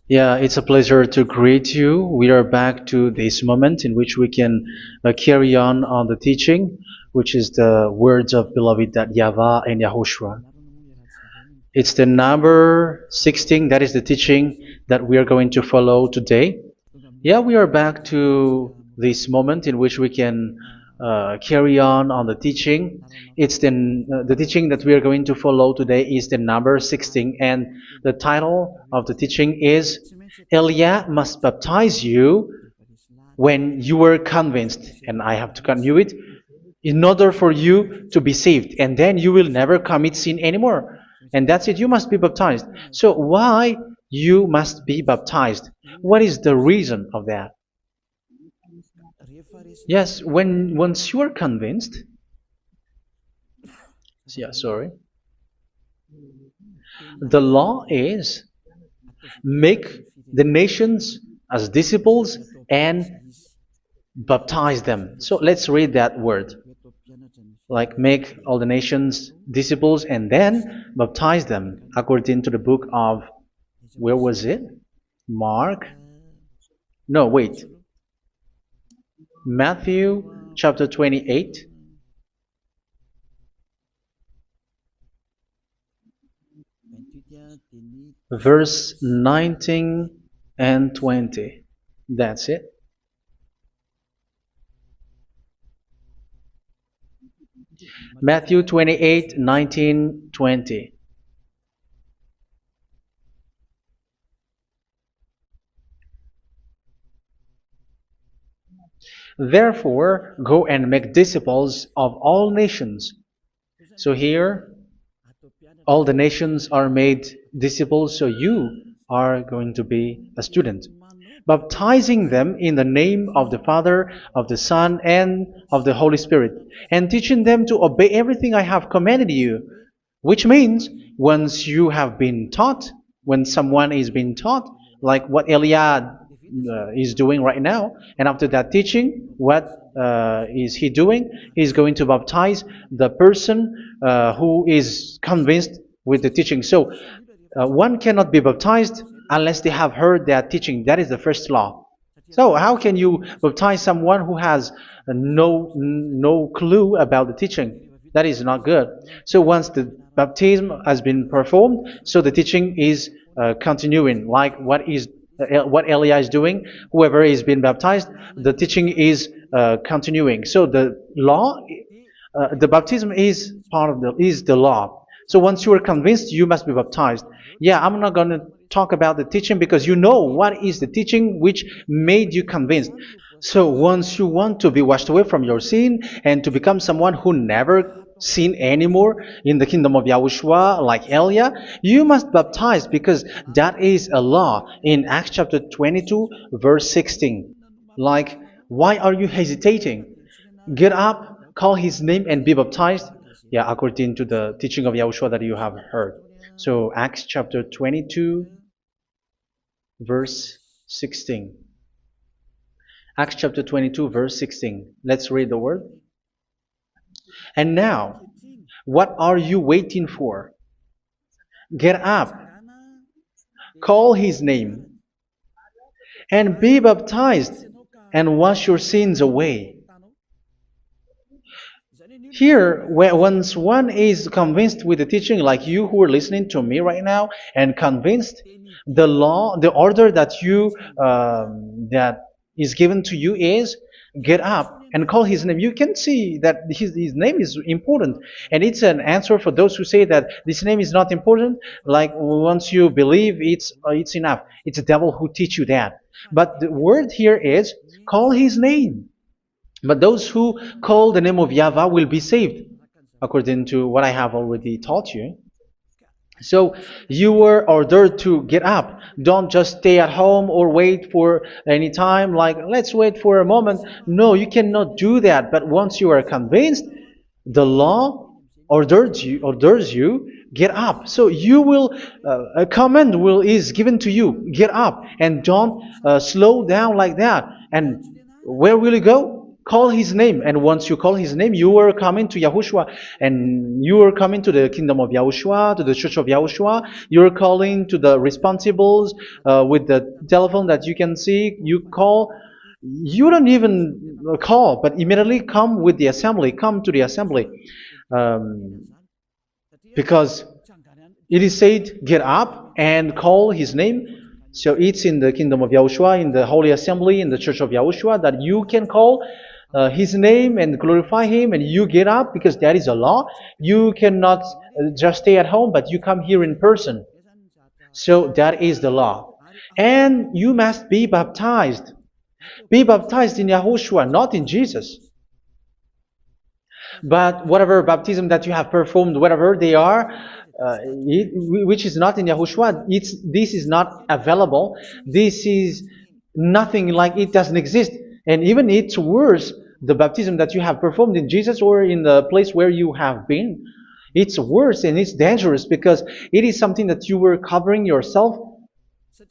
Yeah, it's a pleasure to greet you. We are back to this moment in which we can carry on the teaching, which is the words of beloved that YAHVAH and YAHOSHUA. It's the number 16, that is the teaching that we are going to follow today. Yeah, we are back to this moment in which we can carry on the teaching. It's the teaching that we are going to follow today is the number 16, and the title of the teaching is Elia must baptize you when you were convinced, and I have to continue it, in order for you to be saved, and then you will never commit sin anymore. And that's it, you must be baptized. So why you must be baptized? What is the reason of that? Yes, when once you are convinced, yeah, sorry, the law is make the nations as disciples and baptize them. So let's read that word. Like make all the nations disciples and then baptize them according to the book of, where was it? Mark? No, wait. Matthew chapter 28. Verse 19 and 20. That's it. Matthew 28, 19, 20. Therefore, go and make disciples of all nations. So here, all the nations are made disciples, so you are going to be a student. Baptizing them in the name of the Father, of the Son, and of the Holy Spirit, and teaching them to obey everything I have commanded you. Which means, once you have been taught, when someone is being taught, like what Elia is doing right now, and after that teaching, what is he doing? He's going to baptize the person who is convinced with the teaching. So one cannot be baptized unless they have heard that teaching. That is the first law. So how can you baptize someone who has no clue about the teaching? That is not good. So once the baptism has been performed, so the teaching is continuing. Like what Elia is doing, whoever is being baptized, the teaching is continuing. So the law, the baptism is part of the law. So once you are convinced, you must be baptized. Yeah, I'm not going to talk about the teaching because you know what is the teaching which made you convinced. So once you want to be washed away from your sin and to become someone who never sin anymore in the kingdom of Yahushua, like Elia, you must baptize because that is a law in Acts chapter 22, verse 16. Like, why are you hesitating? Get up, call his name, and be baptized. Yeah, according to the teaching of Yahushua that you have heard. So Acts chapter 22, verse 16. Acts chapter 22, verse 16. Let's read the word. And now, what are you waiting for? Get up, call his name, and be baptized, and wash your sins away. Here, once one is convinced with the teaching, like you who are listening to me right now, and convinced, the law, the order that that is given to you is get up and call his name. You can see that his name is important, and it's an answer for those who say that this name is not important. Like once you believe, it's enough. It's the devil who teach you that. But the word here is call his name. But those who call the name of YAHVAH will be saved, according to what I have already taught you. So you were ordered to get up. Don't just stay at home or wait for any time, like let's wait for a moment. No, you cannot do that. But once you are convinced, the law orders you get up. So you will a command is given to you, get up, and don't slow down like that. And where will you go? Call his name, and once you call his name, you are coming to Yahushua, and you are coming to the kingdom of Yahushua, to the church of Yahushua. You are calling to the responsibles with the telephone that you can see. You call. You don't even call, but immediately come with the assembly. Come to the assembly, um, because it is said, "Get up and call his name." So it's in the kingdom of Yahushua, in the holy assembly, in the church of Yahushua, that you can call his name and glorify him, and you get up because that is a law. You cannot just stay at home, but you come here in person. So that is the law. And you must be baptized. Be baptized in Yahushua, not in Jesus. But whatever baptism that you have performed, whatever they are, which is not in Yahushua, this is not available. This is nothing, like it doesn't exist. And even it's worse, the baptism that you have performed in Jesus or in the place where you have been. It's worse and it's dangerous because it is something that you were covering yourself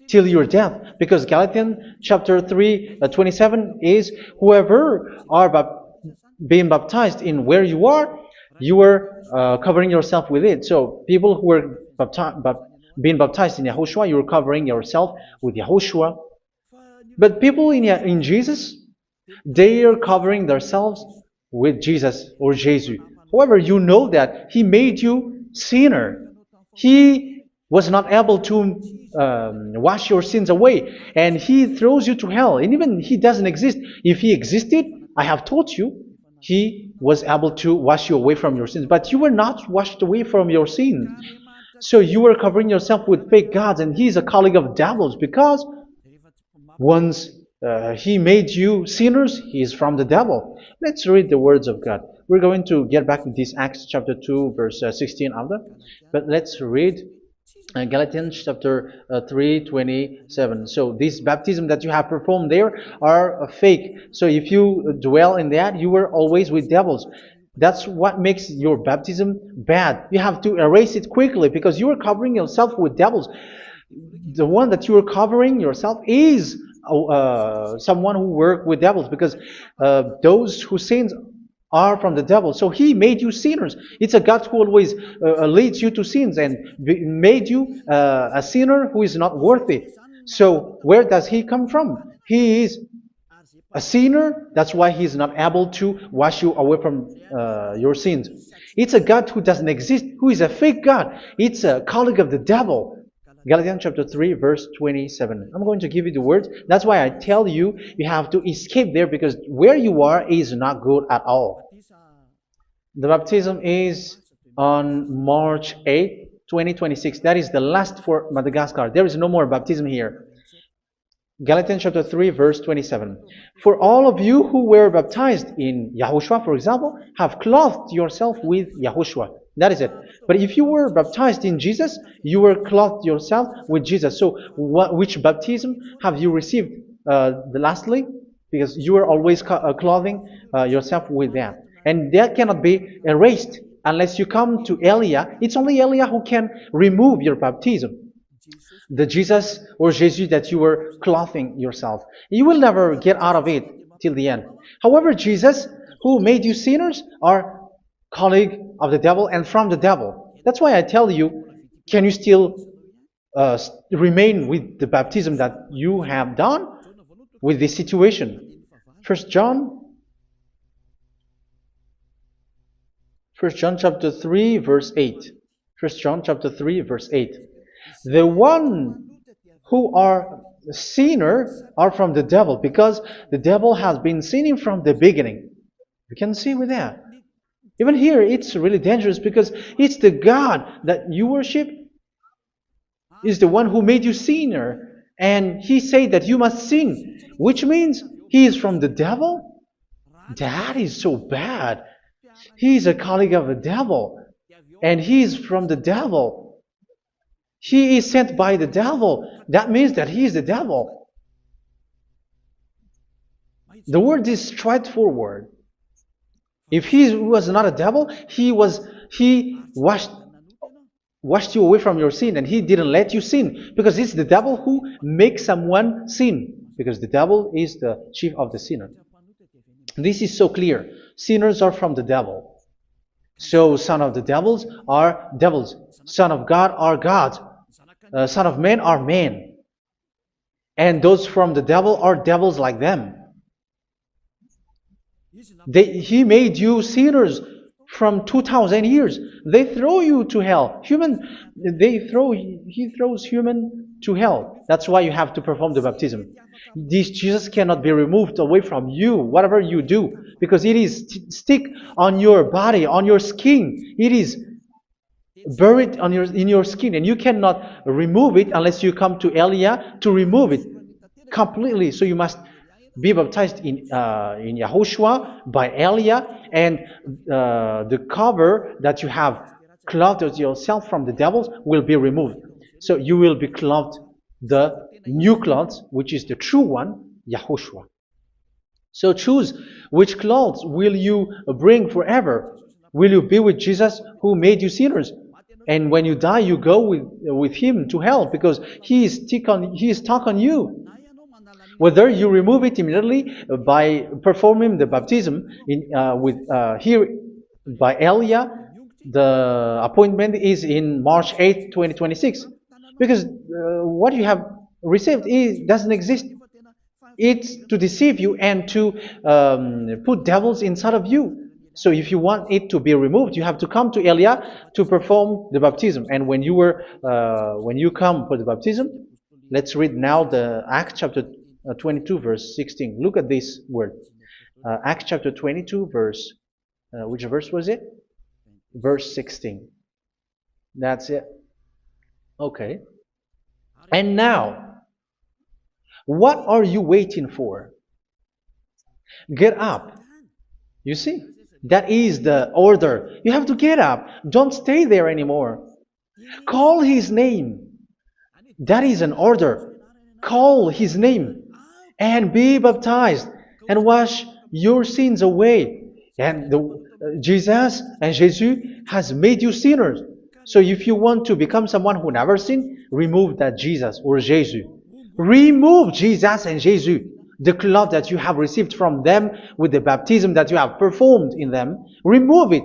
till your death. Because Galatians chapter 3, 27 is, whoever are being baptized in where you are covering yourself with it. So people who were being baptized in Yahushua, you're covering yourself with Yahushua. But people in Jesus, they are covering themselves with Jesus or Jesus. However, you know that He made you sinner. He was not able to wash your sins away, and He throws you to hell. And even He doesn't exist. If He existed, I have taught you, He was able to wash you away from your sins. But you were not washed away from your sins. So you were covering yourself with fake gods, and He is a colleague of devils, because once He made you sinners, He is from the devil. Let's read the words of God. We're going to get back to this Acts chapter 2, verse 16 after. But let's read Galatians chapter 3, 27. So this baptism that you have performed there are fake. So if you dwell in that, you were always with devils. That's what makes your baptism bad. You have to erase it quickly because you are covering yourself with devils. The one that you are covering yourself is someone who works with devils, because those who sin are from the devil. So He made you sinners. It's a God who always leads you to sins and made you a sinner who is not worthy. So where does He come from? He is a sinner. That's why He is not able to wash you away from your sins. It's a God who doesn't exist, who is a fake God. It's a colleague of the devil. Galatians chapter 3, verse 27. I'm going to give you the words. That's why I tell you, you have to escape there, because where you are is not good at all. The baptism is on March 8, 2026. That is the last for Madagascar. There is no more baptism here. Galatians chapter 3, verse 27. For all of you who were baptized in Yahushua, for example, have clothed yourself with Yahushua. That is it. But if you were baptized in Jesus, you were clothed yourself with Jesus. So which baptism have you received lastly? Because you are always clothing yourself with that. And that cannot be erased unless you come to Eliah. It's only Eliah who can remove your baptism. The Jesus or Jesus that you were clothing yourself. You will never get out of it till the end. However, Jesus, who made you sinners, are colleague of the devil and from the devil. That's why I tell you, can you still remain with the baptism that you have done with this situation? First John chapter 3, verse 8. First John chapter 3, verse 8. The one who are sinner are from the devil, because the devil has been sinning from the beginning. You can see with that. Even here, it's really dangerous, because it's the God that you worship is the one who made you sinner, and He said that you must sin, which means He is from the devil. That is so bad. He is a colleague of the devil, and He is from the devil. He is sent by the devil. That means that He is the devil. The word is straightforward. If He was not a devil, He washed you away from your sin, and He didn't let you sin, because it's the devil who makes someone sin, because the devil is the chief of the sinner. This is so clear. Sinners are from the devil. So son of the devils are devils. Son of God are gods. Son of men are men. And those from the devil are devils like them. He made you sinners from 2,000 years. They throw you to hell. He throws human to hell. That's why you have to perform the baptism. This Jesus cannot be removed away from you, whatever you do, because it is stick on your body, on your skin. It is buried in your skin, and you cannot remove it unless you come to Elia to remove it completely. So you must be baptized in YAHOSHUA by Elia, and the cover that you have clothed yourself from the devils will be removed. So you will be clothed the new clothes, which is the true one, YAHOSHUA. So choose which clothes will you bring forever. Will you be with Jesus who made you sinners? And when you die, you go with him to hell because he is stuck on you. Whether you remove it immediately by performing the baptism here by Elia, the appointment is in March 8, 2026. Because what you have received doesn't exist. It's to deceive you and to put devils inside of you. So if you want it to be removed, you have to come to Elia to perform the baptism. And when you come for the baptism, let's read now the Acts chapter 22 verse 16. Look at this word. Acts chapter 22 verse, which verse was it? Verse 16. That's it. Okay. And now, what are you waiting for? Get up. You see? That is the order. You have to get up. Don't stay there anymore. Call his name. That is an order. Call his name and be baptized and wash your sins away. And Jesus has made you sinners. So if you want to become someone who never sinned, remove that Jesus or Jesus. Remove Jesus and Jesus. The cloth that you have received from them with the baptism that you have performed in them, remove it.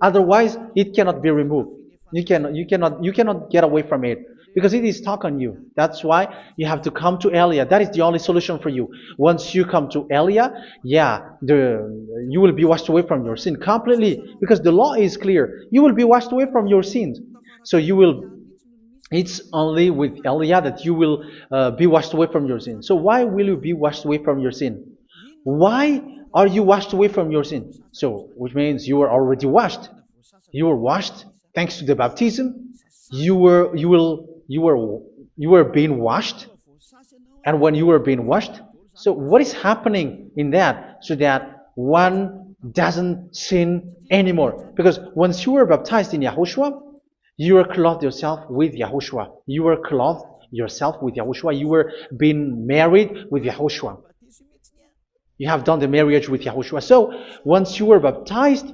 Otherwise, it cannot be removed. You cannot get away from it because it is stuck on you. That's why you have to come to Elia. That is the only solution for you. Once you come to Elia, you will be washed away from your sin completely because the law is clear. You will be washed away from your sins. So it's only with Elia that you will be washed away from your sin. So why will you be washed away from your sin? Why are you washed away from your sin? So, which means you were already washed. You were washed thanks to the baptism. You were being washed, and when you were being washed, so what is happening in that? So that one doesn't sin anymore. Because once you were baptized in YAHOSHUA, you were clothed yourself with YAHOSHUA. You were clothed yourself with YAHOSHUA. You were being married with YAHOSHUA. You have done the marriage with YAHOSHUA. So once you were baptized,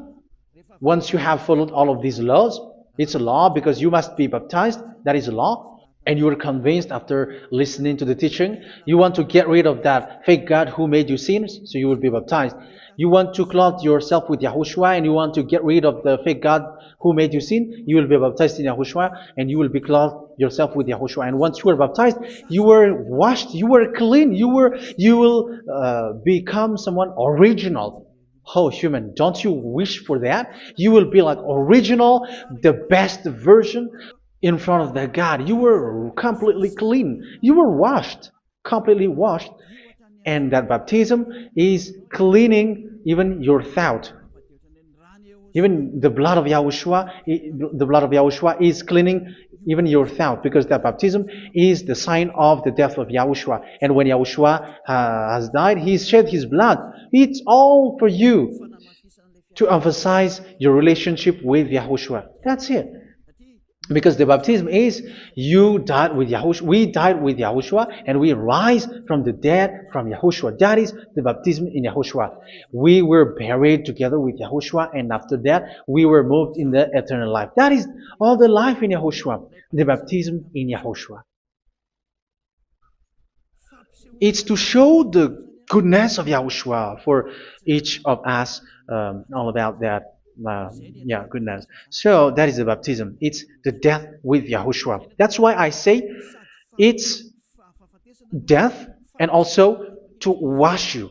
once you have followed all of these laws, it's a law because you must be baptized. That is a law. And you are convinced after listening to the teaching, you want to get rid of that fake God who made you sinners, so you will be baptized. You want to clothe yourself with YAHOSHUA and you want to get rid of the fake God who made you sin, you will be baptized in YAHOSHUA and you will be clothed yourself with YAHOSHUA. And once you are baptized, you were washed, you were clean, you will become someone original. Oh, human, don't you wish for that? You will be like original, the best version in front of the God. You were completely clean. You were washed, completely washed. And that baptism is cleaning even your thought. Even the blood of YAHOSHUA is cleaning even your thought, because that baptism is the sign of the death of YAHOSHUA. And when YAHOSHUA has died, he shed his blood. It's all for you to emphasize your relationship with YAHOSHUA. That's it. Because the baptism is you died with YAHOSHUA, we died with YAHOSHUA, and we rise from the dead from YAHOSHUA. That is the baptism in YAHOSHUA. We were buried together with YAHOSHUA, and after that we were moved in the eternal life. That is all the life in YAHOSHUA, the baptism in YAHOSHUA. It's to show the goodness of Yahushua for each of us, all about that. Yeah, goodness. So that is the baptism. It's the death with Yahushua. That's why I say it's death and also to wash you.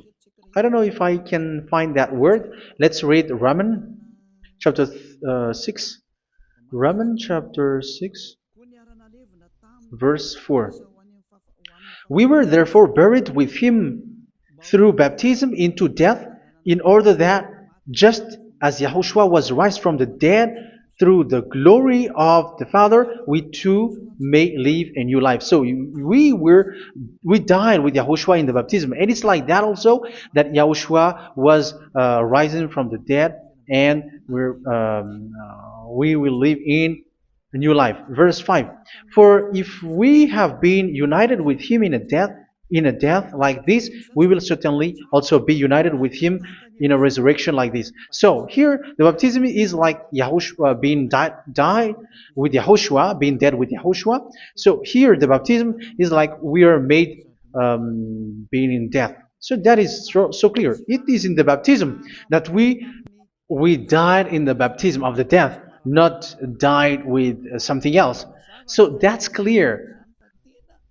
I don't know if I can find that word. Let's read Romans chapter 6. Romans chapter 6, verse 4. We were therefore buried with him through baptism into death, in order that, just as Yahushua was raised from the dead through the glory of the Father, we too may live a new life. So we died with Yahushua in the baptism, and it's like that also that Yahushua was rising from the dead, and we will live in a new life. Verse 5. For if we have been united with him in a death like this, we will certainly also be united with him in a resurrection like this. So here the baptism is like Yahushua being died with Yahushua, being dead with Yahushua. So here the baptism is like we are made being in death. So that is so clear. It is in the baptism that we died in the baptism of the death, not died with something else. So that's clear.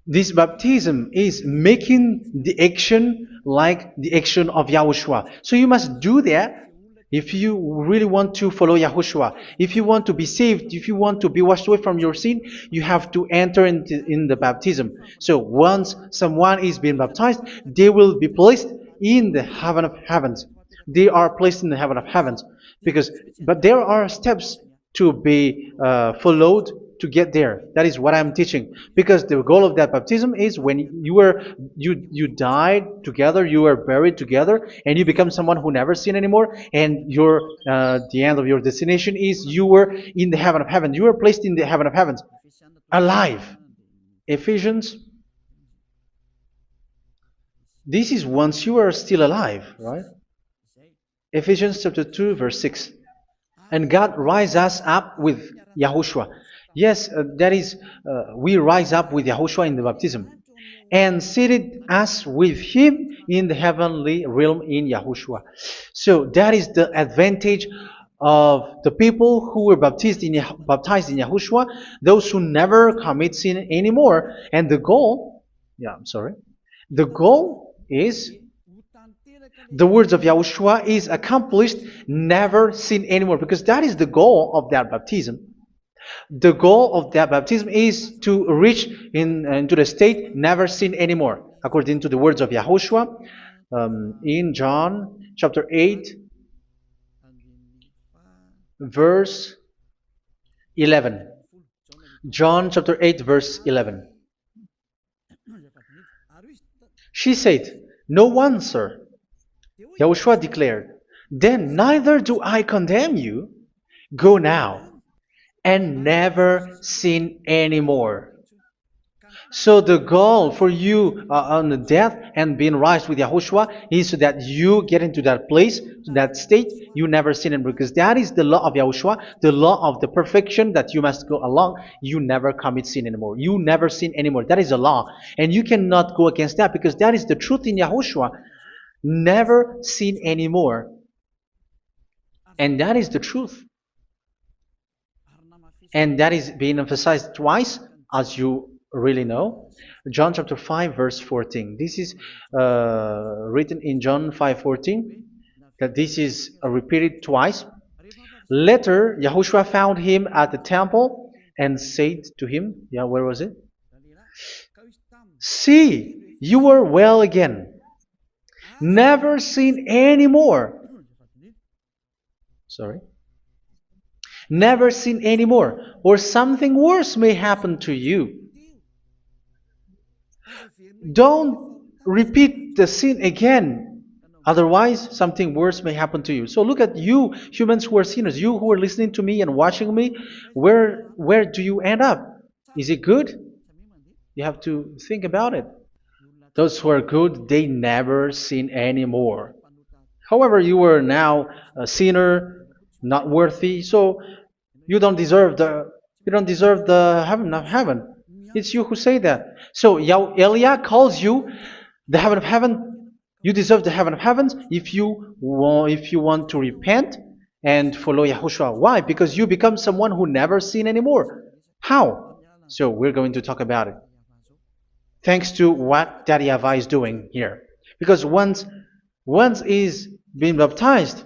This baptism is making the action like the action of Yahushua. So you must do that if you really want to follow Yahushua. If you want to be saved, if you want to be washed away from your sin, you have to enter in the baptism. So once someone is being baptized, they will be placed in the heaven of heavens. They are placed in the heaven of heavens, but there are steps to be followed to get there. That is what I'm teaching, because the goal of that baptism is when you died together, you were buried together, and you become someone who never sin anymore, and your the end of your destination is you were in the heaven of heaven. You were placed in the heaven of heavens, alive. Ephesians. This is once you are still alive, right? Ephesians chapter 2, verse 6. And God rise us up with Yahushua. Yes, that is, we rise up with Yahushua in the baptism. And seated us with him in the heavenly realm in Yahushua. So that is the advantage of the people who were baptized in Yahushua, those who never commit sin anymore. And the goal, the goal is the words of Yahushua is accomplished, never sin anymore, because that is the goal of that baptism. The goal of that baptism is to reach into the state never sin anymore, according to the words of Yahushua in John chapter 8, verse 11. John chapter 8, verse 11. She said, "No one, sir." Yahushua declared, "Then neither do I condemn you. Go now and never sin anymore." So the goal for you on the death and being raised with Yahushua is so that you get into that place, to that state, you never sin anymore. Because that is the law of Yahushua, the law of the perfection that you must go along. You never commit sin anymore. You never sin anymore. That is a law. And you cannot go against that, because that is the truth in Yahushua. Never sin anymore. And that is the truth. And that is being emphasized twice, as you really know. John chapter 5, verse 14. This is written in John 5:14, that this is repeated twice. Later, Yahushua found him at the temple and said to him, where was it? "See, you are well again. Never sin anymore." Never sin anymore, or something worse may happen to you. Don't repeat the sin again. Otherwise, something worse may happen to you. So look at you, humans who are sinners, you who are listening to me and watching me. Where do you end up? Is it good? You have to think about it. Those who are good, they never sin anymore. However, you are now a sinner, not worthy, so you don't deserve the heaven of heaven. It's you who say that. So Eliah calls you the heaven of heaven You deserve the heaven of heavens if you want to repent and follow Yahushua. Why? Because you become someone who never sin anymore. How? So we're going to talk about it. Thanks to what Daddy YAHVAH is doing here. Because once he's been baptized,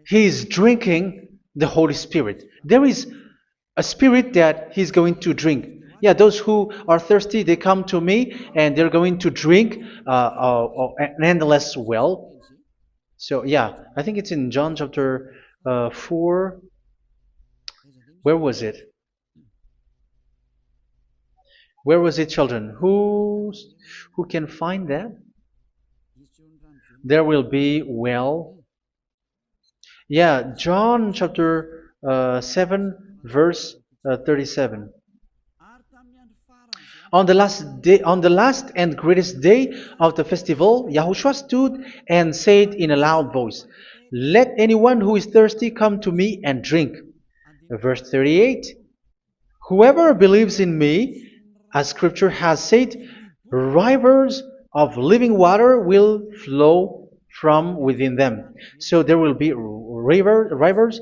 he's drinking the Holy Spirit. There is a spirit that he's going to drink. Yeah, those who are thirsty, they come to me and they're going to drink an endless well. So yeah, I think it's in John chapter 4. Where was it? Where was it, children? Who can find that? There will be well. Yeah, John chapter 7, verse 37. On the last day, on the last and greatest day of the festival, Yahushua stood and said in a loud voice, "Let anyone who is thirsty come to me and drink." Verse 38. Whoever believes in me, as Scripture has said, rivers of living water will flow from within them. So there will be rivers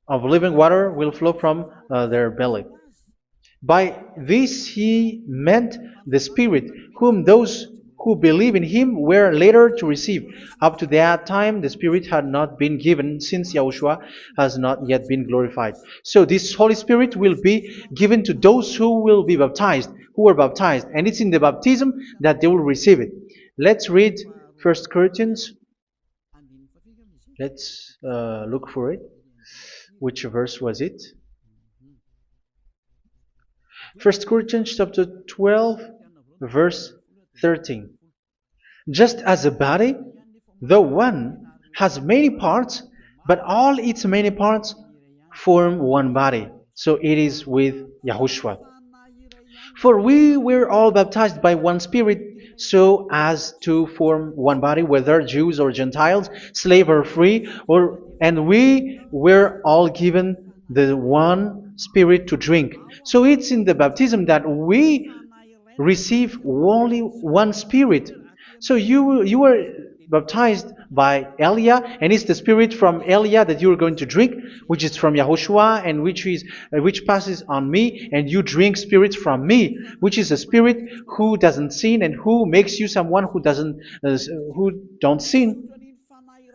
of living water will flow from their belly. By this he meant the Spirit, whom those who believe in him were later to receive. Up to that time, the Spirit had not been given, since Yahushua has not yet been glorified. So this Holy Spirit will be given to those who will be baptized, who were baptized, and it's in the baptism that they will receive it. Let's read 1 Corinthians. Let's look for it. Which verse was it? 1 Corinthians chapter 12, verse 13. Just as a body, though one, has many parts, but all its many parts form one body. So it is with Yahushua. For we were all baptized by one Spirit, so as to form one body, whether Jews or Gentiles, slave or free, and we were all given the one Spirit to drink. So it's in the baptism that we receive only one Spirit. So you were baptized by Elia, and it's the Spirit from Elia that you are going to drink, which is from Yahushua, and which passes on me, and you drink Spirit from me, which is a Spirit who doesn't sin and who makes you someone who don't sin.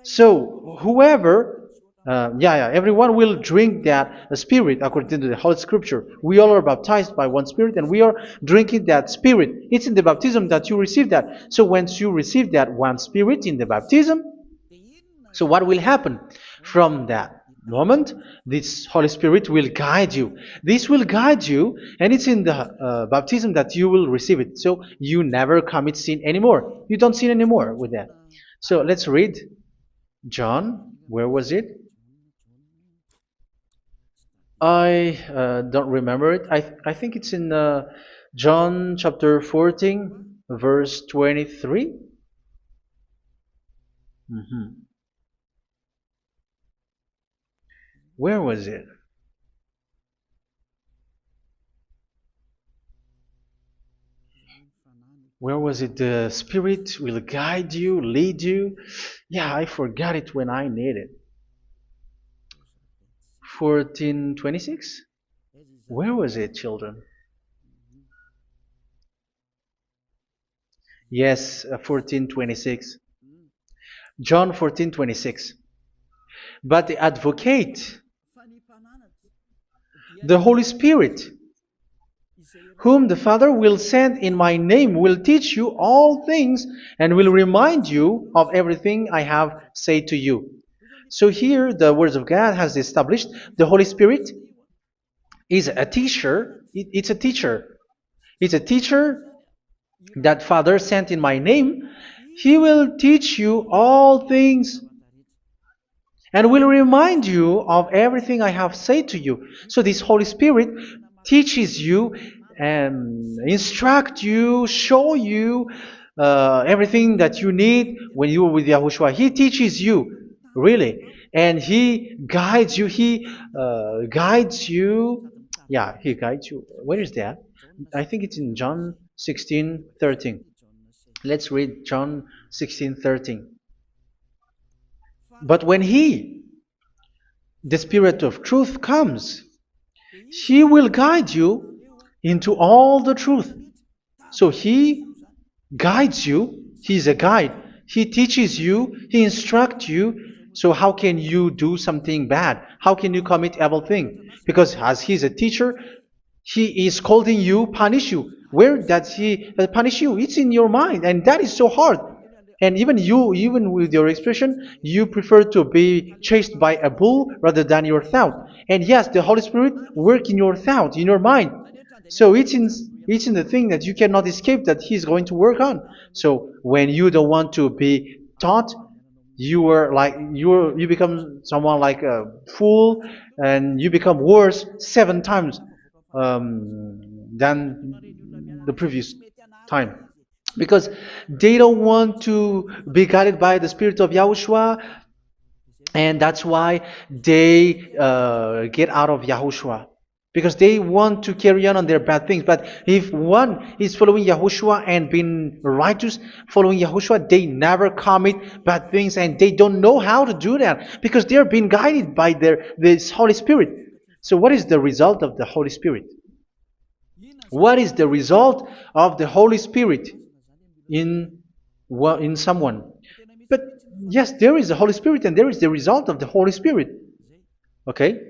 So whoever everyone will drink that Spirit according to the Holy Scripture. We all are baptized by one Spirit, and we are drinking that Spirit. It's in the baptism that you receive that. So once you receive that one Spirit in the baptism, so what will happen? From that moment, this Holy Spirit will guide you. This will guide you, and it's in the baptism that you will receive it. So you never commit sin anymore. You don't sin anymore with that. So let's read John. Where was it? I don't remember it. I think it's in John chapter 14, verse 23. Where was it? Where was it? The Spirit will guide you, lead you. Yeah, I forgot it when I need it. 14:26? Where was it, children? Yes, 14:26. John 14:26. But the advocate, the Holy Spirit, whom the Father will send in my name, will teach you all things and will remind you of everything I have said to you. So here the words of God has established the Holy Spirit is a teacher. It's a teacher. It's a teacher that Father sent in my name. He will teach you all things and will remind you of everything I have said to you. So this Holy Spirit teaches you and instruct you, show you everything that you need when you are with Yahushua. He teaches you, really. And He guides you. He guides you. Yeah, He guides you. Where is that? I think it's in John 16:13. Let's read John 16:13. But when He, the Spirit of truth, comes, He will guide you into all the truth. So He guides you. He's a guide. He teaches you. He instructs you. So how can you do something bad? How can you commit evil thing? Because as He's a teacher, He is scolding you, punish you. Where does He punish you? It's in your mind, and that is so hard. And even you, even with your expression, you prefer to be chased by a bull rather than your thought. And yes, the Holy Spirit work in your thought, in your mind. So it's in the thing that you cannot escape that He's going to work on. So when you don't want to be taught, you become someone like a fool, and you become worse 7 times than the previous time, because they don't want to be guided by the Spirit of Yahushua, and that's why they get out of Yahushua, because they want to carry on their bad things. But if one is following Yahushua and being righteous, following Yahushua, they never commit bad things, and they don't know how to do that because they're being guided by this Holy Spirit. So what is the result of the Holy Spirit? What is the result of the Holy Spirit in someone? But yes, there is the Holy Spirit, and there is the result of the Holy Spirit. Okay,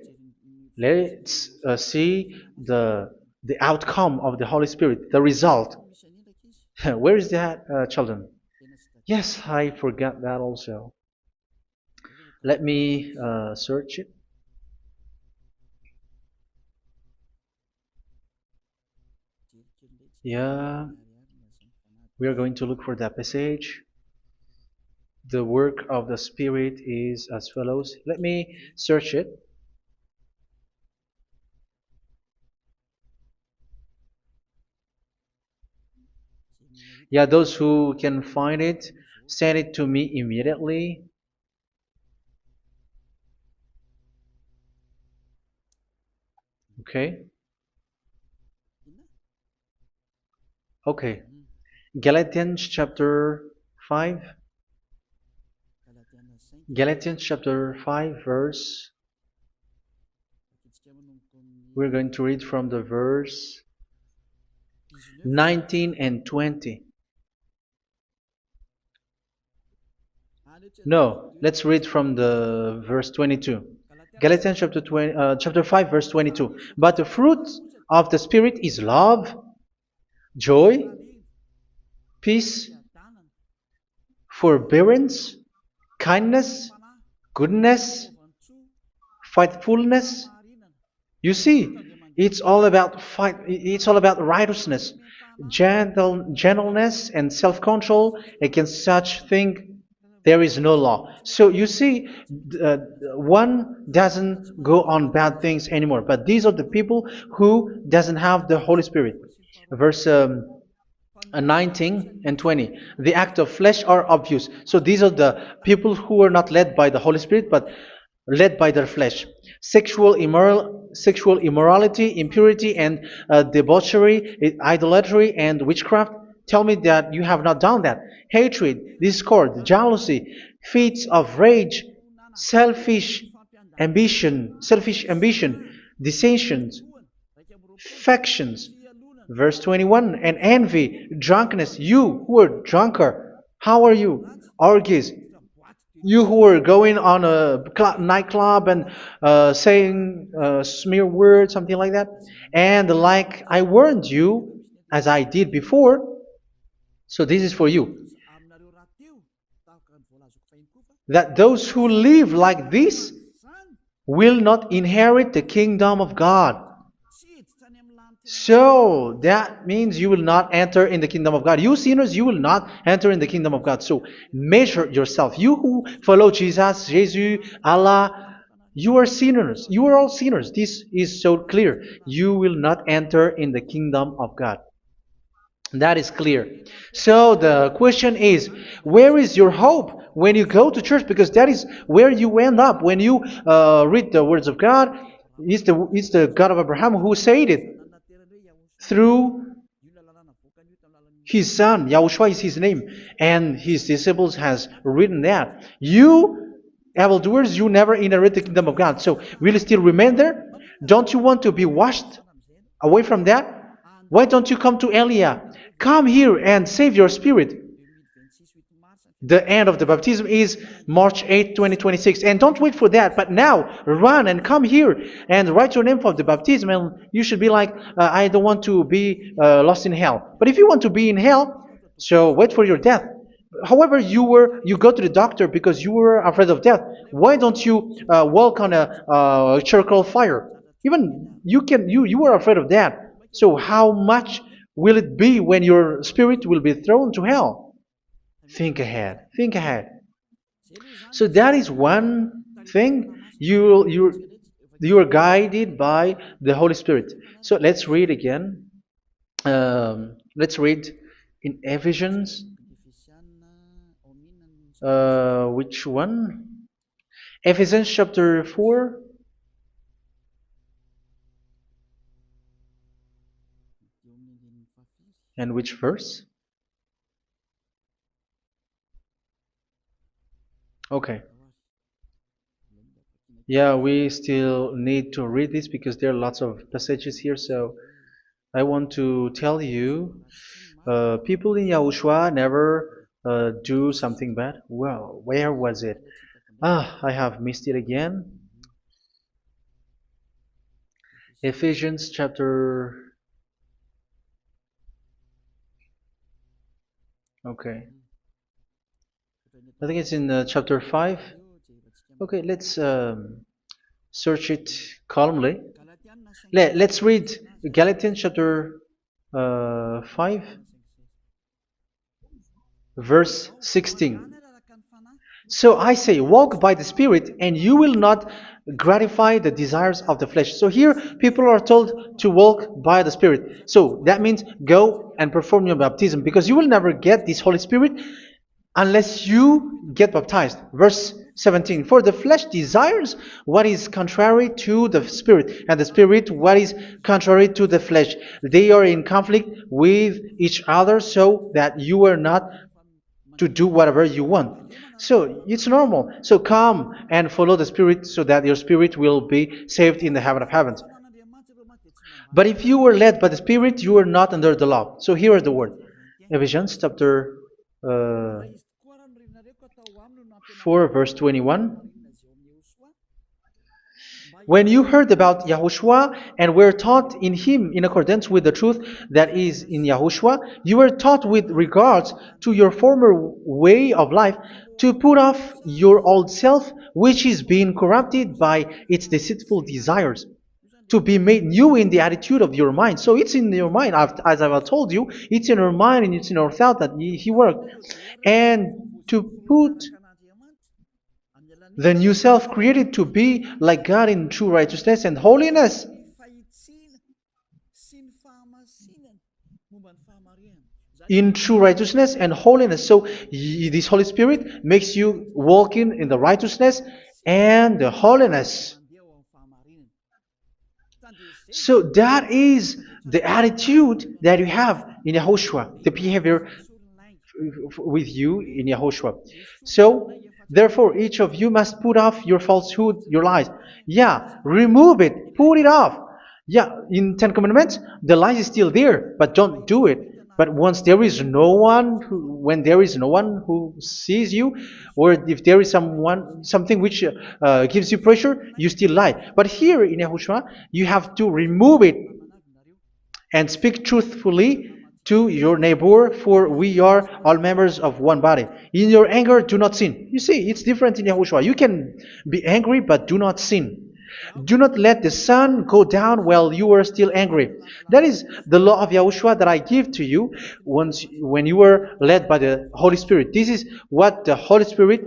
let's see the outcome of the Holy Spirit, the result. Where is that, children? Yes, I forgot that also. Let me search it. Yeah, we are going to look for that passage. The work of the Spirit is as follows. Let me search it. Yeah, those who can find it, send it to me immediately. Okay. Okay. Galatians chapter 5. Galatians chapter 5 verse. We're going to read from the verse 19 and 20. No, let's read from the verse 22. Galatians chapter 5 verse 22. But the fruit of the Spirit is love, joy, peace, forbearance, kindness, goodness, faithfulness. You see, it's all about fight. It's all about righteousness, gentleness, and self-control. Against such thing, there is no law. So you see, one doesn't go on bad things anymore. But these are the people who doesn't have the Holy Spirit. Verse 19 and 20. The act of flesh are obvious. So these are the people who are not led by the Holy Spirit, but led by their flesh. Sexual immorality, impurity, and debauchery, idolatry, and witchcraft. Tell me that you have not done that. Hatred, discord, jealousy, fits of rage, selfish ambition, dissensions, factions. Verse 21, and envy, drunkenness. You who are drunkard, how are you? Orgies. You who are going on a nightclub and saying smear words, something like that. And like I warned you, as I did before, so this is for you. That those who live like this will not inherit the kingdom of God. So that means you will not enter in the kingdom of God. You sinners, you will not enter in the kingdom of God. So measure yourself. You who follow Jesus, Allah, you are sinners. You are all sinners. This is so clear. You will not enter in the kingdom of God. That is clear. So the question is, where is your hope when you go to church? Because that is where you end up. When you read the words of God, it's the God of Abraham who said it. Through His son, Yahushua is his name, and his disciples has written that. You, evildoers, you never inherit the kingdom of God. So will you still remain there? Don't you want to be washed away from that? Why don't you come to Elia? Come here and save your spirit. The end of the baptism is March 8th, 2026. And don't wait for that, but now run and come here and write your name for the baptism. And you should be like, I don't want to be lost in hell. But if you want to be in hell, so wait for your death. However, you go to the doctor because you were afraid of death. Why don't you walk on a charcoal fire? Even you were afraid of that. So how much will it be when your spirit will be thrown to hell? Think ahead. Think ahead. So that is one thing. You are guided by the Holy Spirit. So let's read again. Let's read in Ephesians. Which one? Ephesians chapter 4. And which verse? Okay. Yeah, we still need to read this because there are lots of passages here. So I want to tell you, people in Yahushua never do something bad. Well, where was it? I have missed it again. Ephesians chapter. Okay. I think it's in chapter 5. Okay, let's search it calmly. Let's read Galatians chapter 5, verse 16. So I say, walk by the Spirit, and you will not gratify the desires of the flesh. So here, people are told to walk by the Spirit. So that means go and perform your baptism, because you will never get this Holy Spirit unless you get baptized. Verse 17. For the flesh desires what is contrary to the Spirit, and the Spirit what is contrary to the flesh. They are in conflict with each other, so that you are not to do whatever you want. So it's normal. So come and follow the Spirit so that your spirit will be saved in the heaven of heavens. But if you were led by the Spirit, you are not under the law. So here is the word. Ephesians chapter 4 verse 21. When you heard about Yahushua and were taught in him in accordance with the truth that is in Yahushua, you were taught with regards to your former way of life to put off your old self, which is being corrupted by its deceitful desires, to be made new in the attitude of your mind. So it's in your mind, as I've told you, it's in your mind and it's in your thought that he worked. And to put the new self created to be like God in true righteousness and holiness. In true righteousness and holiness. So this Holy Spirit makes you walking in the righteousness and the holiness. So that is the attitude that you have in Yahushua, the behavior with you in Yahushua. So therefore, each of you must put off your falsehood, your lies. Yeah, remove it, put it off. Yeah, in Ten Commandments, the lies is still there, but don't do it. But once there is no one, when there is no one who sees you, or if there is something which gives you pressure, you still lie. But here in Yahushua, you have to remove it and speak truthfully to your neighbor, for we are all members of one body. In your anger, do not sin. You see, it's different in Yahushua. You can be angry, but do not sin. Do not let the sun go down while you are still angry. That is the law of Yahushua that I give to you when you were led by the Holy Spirit. This is what the Holy Spirit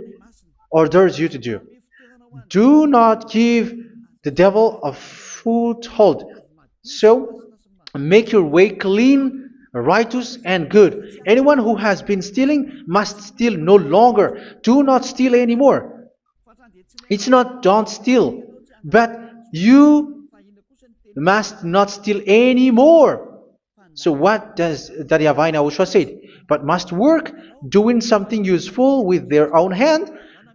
orders you to do. Do not give the devil a foothold. So, make your way clean, righteous, and good. Anyone who has been stealing must steal no longer. Do not steal anymore. It's not don't steal, but you must not steal anymore. So what does Daddy Yahweh YAHOSHUA say? But must work doing something useful with their own hand,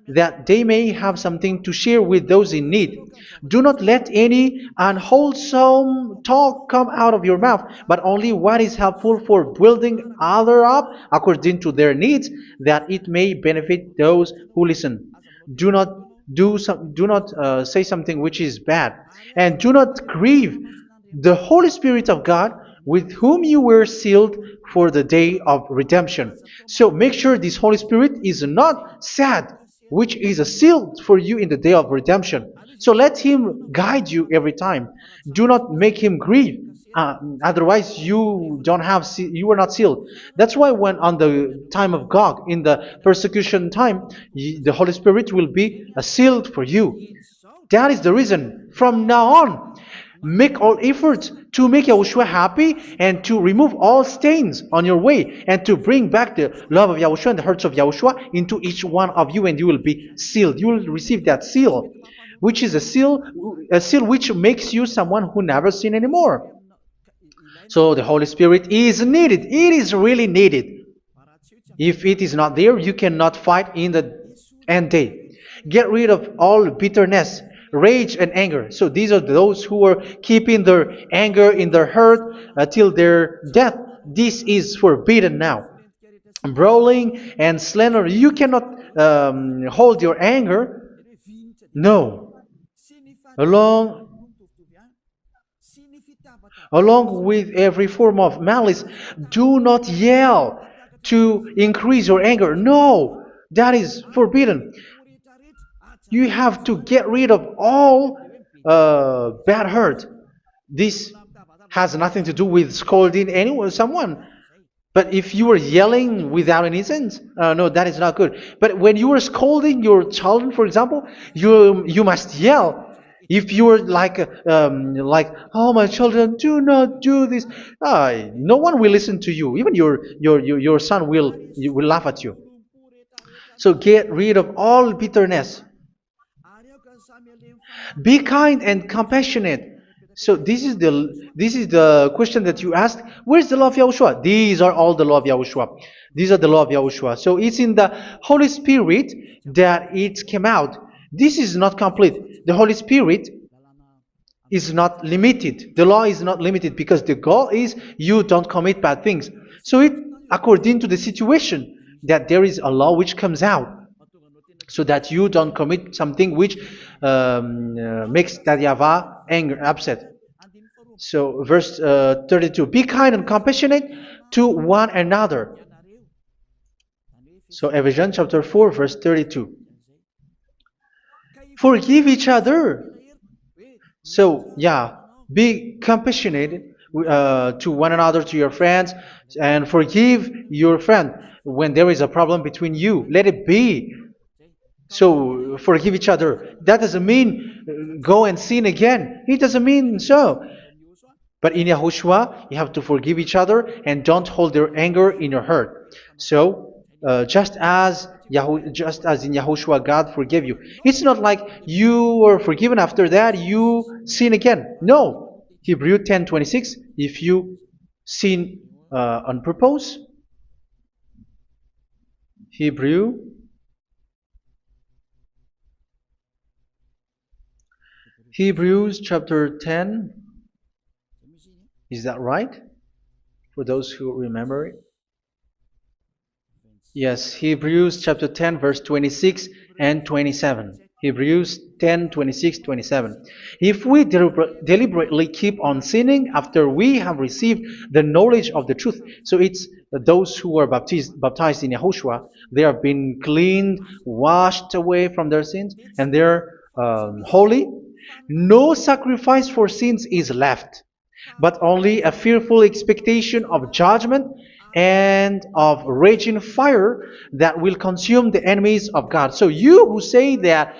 that they may have something to share with those in need. Do not let any unwholesome talk come out of your mouth, but only what is helpful for building other up according to their needs, that it may benefit those who listen. Do not do not say something which is bad, and do not grieve the Holy Spirit of God, with whom you were sealed for the day of redemption. So make sure this Holy Spirit is not sad, which is a seal for you in the day of redemption. So let Him guide you every time. Do not make Him grieve. Otherwise, you don't have you are not sealed. That's why when on the time of God, in the persecution time, the Holy Spirit will be a sealed for you. That is the reason. From now on, make all efforts to make Yahushua happy and to remove all stains on your way and to bring back the love of Yahushua and the hearts of Yahushua into each one of you, and you will be sealed. You will receive that seal, which is a seal which makes you someone who never sin anymore. So the Holy Spirit is needed. It is really needed. If it is not there, you cannot fight in the end day. Get rid of all bitterness, rage, and anger. So these are those who are keeping their anger in their heart till their death. This is forbidden now. Brawling and slander. You cannot hold your anger. No. Along Along with every form of malice, do not yell to increase your anger. No, that is forbidden. You have to get rid of all bad hurt. This has nothing to do with scolding anyone, someone. But if you are yelling without any sense, no, that is not good. But when you are scolding your children, for example, you must yell. If you are like, oh my children, do not do this, no one will listen to you. Even your son will laugh at you. So get rid of all bitterness. Be kind and compassionate. So this is the question that you asked. Where's the law of Yahushua? These are all the law of Yahushua. These are the law of Yahushua. So it's in the Holy Spirit that it came out. This is not complete. The Holy Spirit is not limited. The law is not limited because the goal is you don't commit bad things. So it according to the situation that there is a law which comes out, so that you don't commit something which makes that Yahweh angry, upset. So verse 32, be kind and compassionate to one another. So Ephesians chapter 4 verse 32. Forgive each other. So yeah, be compassionate to one another, to your friends, and forgive your friend when there is a problem between you. Let it be. So forgive each other. That doesn't mean go and sin again. It doesn't mean so. But in Yahushua, you have to forgive each other and don't hold their anger in your heart. So just as in Yahushua, God forgave you. It's not like you were forgiven after that you sin again. No. Hebrew 10:26. If you sin on purpose, Hebrews chapter 10. Is that right? For those who remember it. Yes, Hebrews chapter 10 verse 26 and 27. Hebrews 10, 26, 27. If we deliberately keep on sinning after we have received the knowledge of the truth, so it's those who are baptized in Yahushua, they have been cleaned, washed away from their sins, and they're holy. No sacrifice for sins is left, but only a fearful expectation of judgment and of raging fire that will consume the enemies of God. So you who say that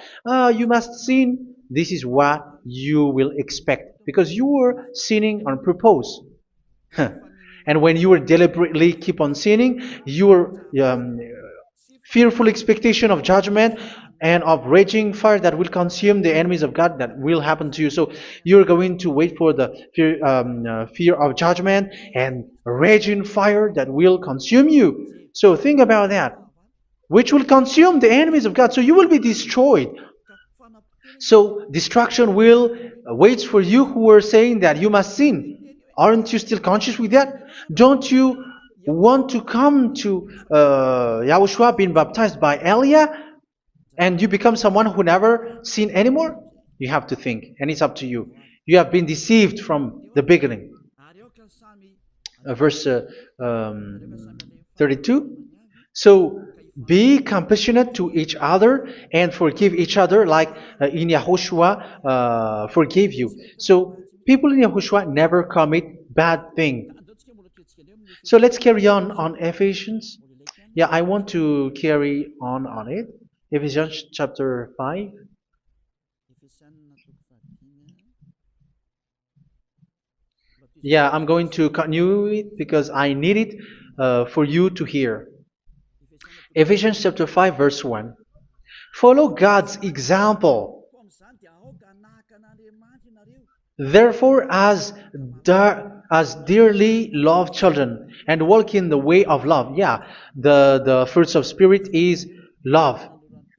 you must sin, this is what you will expect, because you were sinning on purpose. And when you deliberately keep on sinning, you are fearful expectation of judgment and of raging fire that will consume the enemies of God that will happen to you. So you're going to wait for the fear of judgment and raging fire that will consume you. So think about that, which will consume the enemies of God. So you will be destroyed. So destruction will wait for you who are saying that you must sin. Aren't you still conscious with that? Don't you want to come to Yahushua being baptized by Elia and you become someone who never sin anymore? You have to think, and it's up to you. You have been deceived from the beginning. Verse 32. So be compassionate to each other and forgive each other like in Yahushua forgave you. So people in Yahushua never commit bad thing. So let's carry on Ephesians. Yeah, I want to carry on it. Ephesians chapter 5. Yeah, I'm going to continue it because I need it for you to hear. Ephesians chapter 5 verse 1. Follow God's example. Therefore, as dearly loved children, and walk in the way of love. Yeah, the fruits of spirit is love.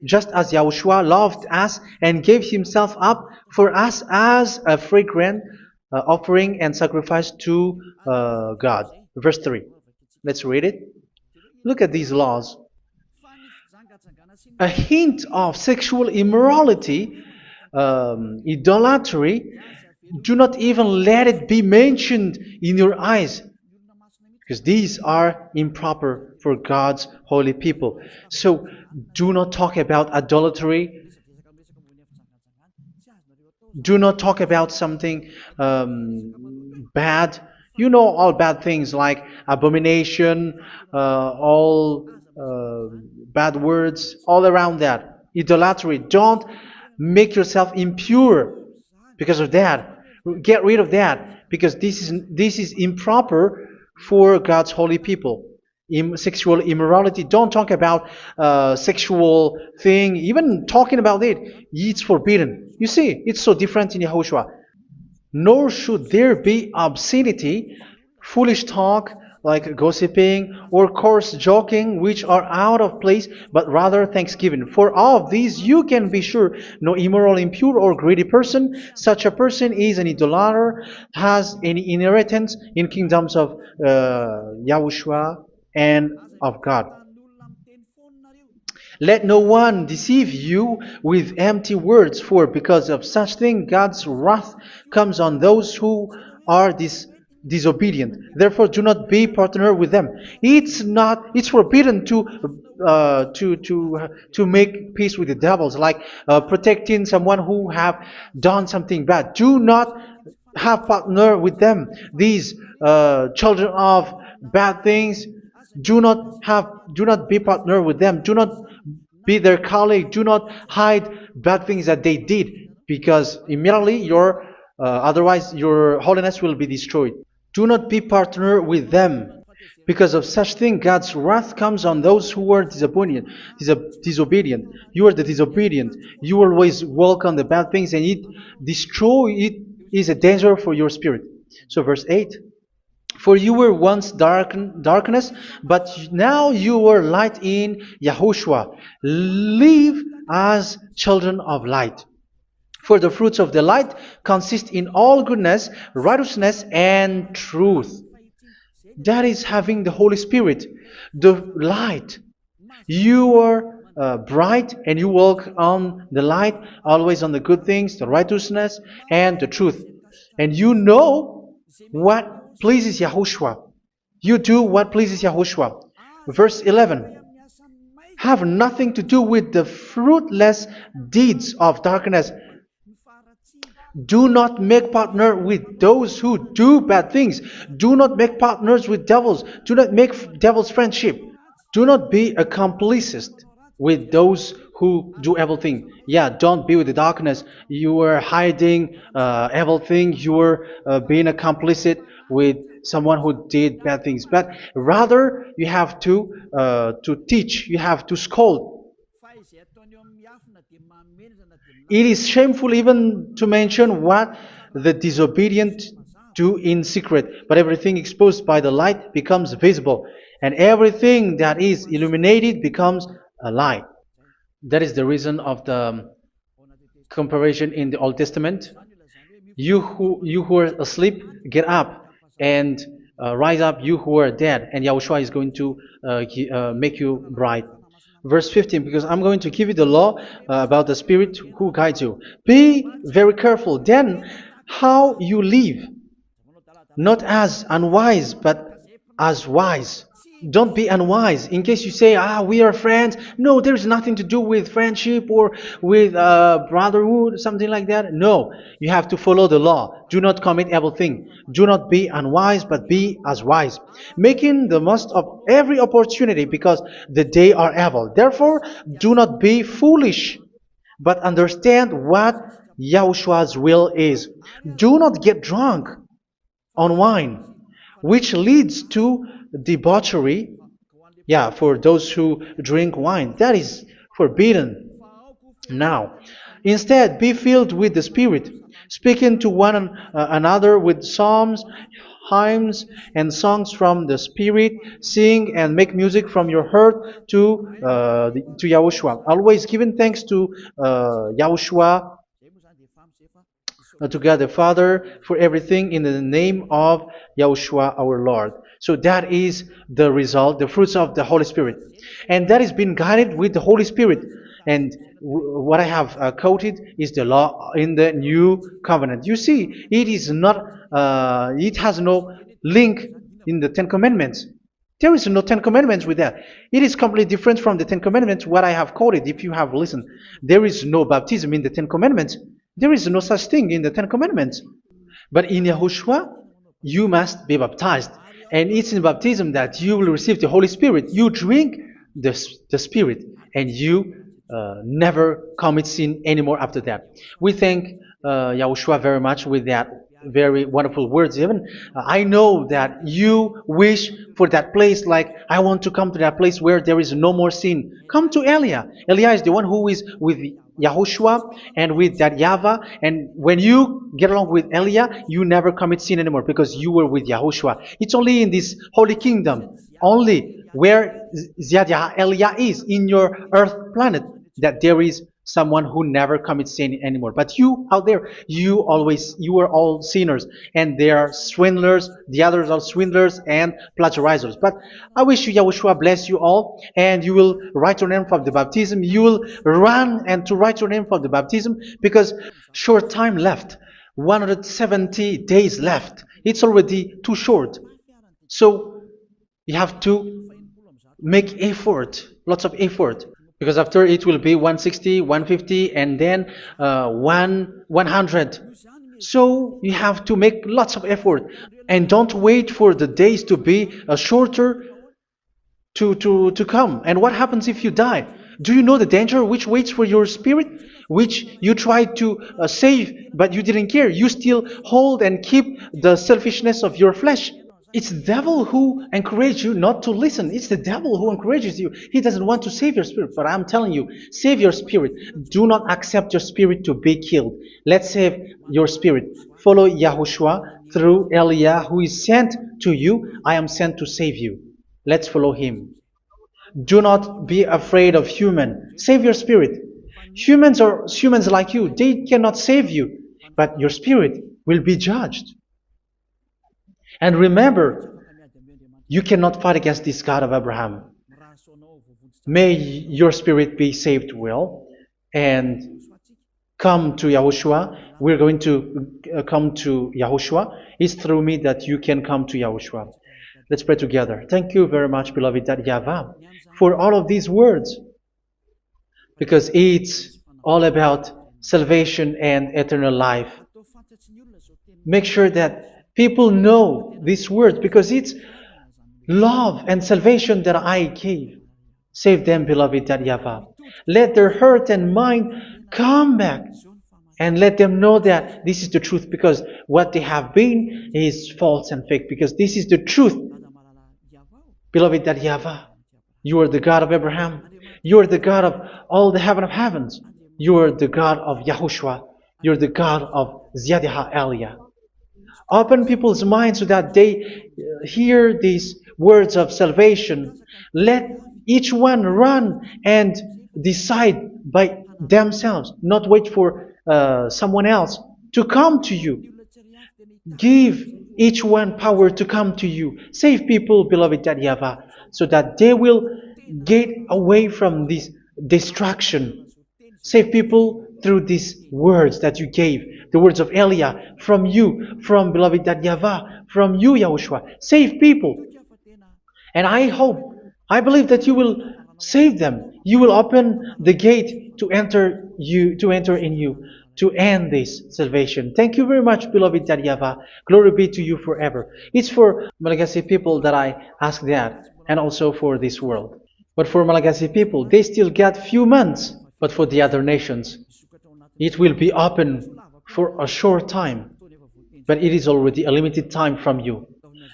Just as Yahushua loved us and gave himself up for us as a fragrant offering and sacrifice to God. Verse 3. Let's read it. Look at these laws. A hint of sexual immorality, idolatry, do not even let it be mentioned in your eyes, because these are improper for God's holy people. So do not talk about idolatry. Do not talk about something bad. You know all bad things like abomination, all bad words, all around that. Idolatry. Don't make yourself impure because of that. Get rid of that because this is improper for God's holy people. Sexual immorality. Don't talk about sexual thing. Even talking about it's forbidden. You see, it's so different in Yahushua. Nor should there be obscenity, foolish talk, like gossiping, or coarse joking, which are out of place, but rather thanksgiving. For of these you can be sure, no immoral, impure, or greedy person, such a person is an idolater, has any inheritance in kingdoms of Yahushua and of God. Let no one deceive you with empty words, for because of such thing God's wrath comes on those who are disobedient. Therefore, do not be partner with them. It's forbidden to make peace with the devils, like protecting someone who have done something bad. Do not have partner with them. These children of bad things. Do not be partner with them. Do not be their colleague. Do not hide bad things that they did, because immediately otherwise your holiness will be destroyed. Do not be partner with them. Because of such thing, God's wrath comes on those who are disobedient. You are the disobedient. You always walk on the bad things, and it is a danger for your spirit. So verse 8. For you were once darkness, but now you are light in Yahushua. Live as children of light. For the fruits of the light consist in all goodness, righteousness, and truth. That is having the Holy Spirit, the light. You are bright and you walk on the light, always on the good things, the righteousness, and the truth. And you know what pleases Yahushua. You do what pleases Yahushua. Verse 11. Have nothing to do with the fruitless deeds of darkness. Do not make partner with those who do bad things. Do not make partners with devils. Do not make devil's friendship. Do not be accomplices with those who do evil things. Yeah, don't be with the darkness. You are hiding evil things. You are being a complicit with someone who did bad things, but rather you have to teach, you have to scold. It is shameful even to mention what the disobedient do in secret, but everything exposed by the light becomes visible, and everything that is illuminated becomes a light. That is the reason of the comparison in the Old Testament. You who are asleep, get up and rise up, you who are dead, and Yahushua is going to make you bright. Verse 15, because I'm going to give you the law about the Spirit who guides you. Be very careful then how you live, not as unwise, but as wise. Don't be unwise. In case you say, we are friends. No, there's nothing to do with friendship or with brotherhood, something like that. No, you have to follow the law. Do not commit evil thing. Do not be unwise, but be as wise, making the most of every opportunity, because the day are evil. Therefore, do not be foolish, but understand what Yahushua's will is. Do not get drunk on wine, which leads to debauchery. Yeah, for those who drink wine, that is forbidden now. Instead, be filled with the Spirit, speaking to one another with psalms, hymns, and songs from the Spirit. Sing and make music from your heart to Yahushua. Always giving thanks to Yahushua, to God the Father, for everything in the name of Yahushua our Lord. So that is the result, the fruits of the Holy Spirit. And that is being guided with the Holy Spirit. And what I have quoted is the law in the new covenant. You see, it is not, it has no link in the Ten Commandments. There is no Ten Commandments with that. It is completely different from the Ten Commandments, what I have quoted, if you have listened. There is no baptism in the Ten Commandments. There is no such thing in the Ten Commandments. But in Yahushua, you must be baptized. And it's in baptism that you will receive the Holy Spirit. You drink the Spirit, and you never commit sin anymore after that. We thank Yahushua very much with that very wonderful words. Even I know that you wish for that place, like I want to come to that place where there is no more sin. Come to Elia. Elia is the one who is with Yahushua and with that YAHVAH, and when you get along with Elia, you never commit sin anymore because you were with Yahushua. It's only in this holy kingdom, only where Ziad Elia is, in your earth planet, that there is someone who never commits sin anymore. But you out there, you are all sinners, and they are swindlers. The others are swindlers and plagiarizers. But I wish you, Yahushua, bless you all, and you will write your name for the baptism. You will run and to write your name for the baptism, because short time left, 170 days left. It's already too short. So you have to make effort, lots of effort, because after it will be 160, 150, and then 100. So you have to make lots of effort, and don't wait for the days to be shorter to come. And what happens if you die? Do you know the danger which waits for your spirit, which you tried to save, but you didn't care? You still hold and keep the selfishness of your flesh. It's the devil who encourages you not to listen. It's the devil who encourages you. He doesn't want to save your spirit. But I'm telling you, save your spirit. Do not accept your spirit to be killed. Let's save your spirit. Follow Yahushua through Elia, who is sent to you. I am sent to save you. Let's follow him. Do not be afraid of human. Save your spirit. Humans are humans like you. They cannot save you. But your spirit will be judged. And remember, you cannot fight against this God of Abraham. May your spirit be saved well and come to Yahushua. We're going to come to Yahushua. It's through me that you can come to Yahushua. Let's pray together. Thank you very much, beloved YAHVAH, for all of these words, because it's all about salvation and eternal life. Make sure that people know these words, because it's love and salvation that I gave. Save them, beloved YAHVAH. Let their heart and mind come back and let them know that this is the truth, because what they have been is false and fake, because this is the truth. Beloved, that YAHVAH, you are the God of Abraham, you are the God of all the heaven of heavens, you are the God of YAHOSHUA, you are the God of Ziyadha Elia. Open people's minds so that they hear these words of salvation. Let each one run and decide by themselves, not wait for someone else to come to you. Give each one power to come to you. Save people, beloved YAHVAH, so that they will get away from this distraction. Save people through these words that you gave, the words of Elia, from you, from beloved YAHVAH, from you, Yahushua. Save people. And I hope, I believe that you will save them. You will open the gate to enter in you, to end this salvation. Thank you very much, beloved YAHVAH. Glory be to you forever. It's for Malagasy people that I ask that, and also for this world. But for Malagasy people, they still get few months. But for the other nations, it will be open for a short time. But it is already a limited time from you.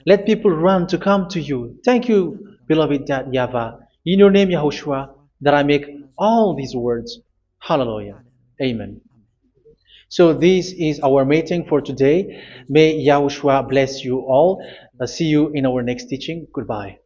Let people run to come to you. Thank you, beloved YAHVAH. In your name, Yahushua, that I make all these words. Hallelujah. Amen. So this is our meeting for today. May Yahushua bless you all. See you in our next teaching. Goodbye.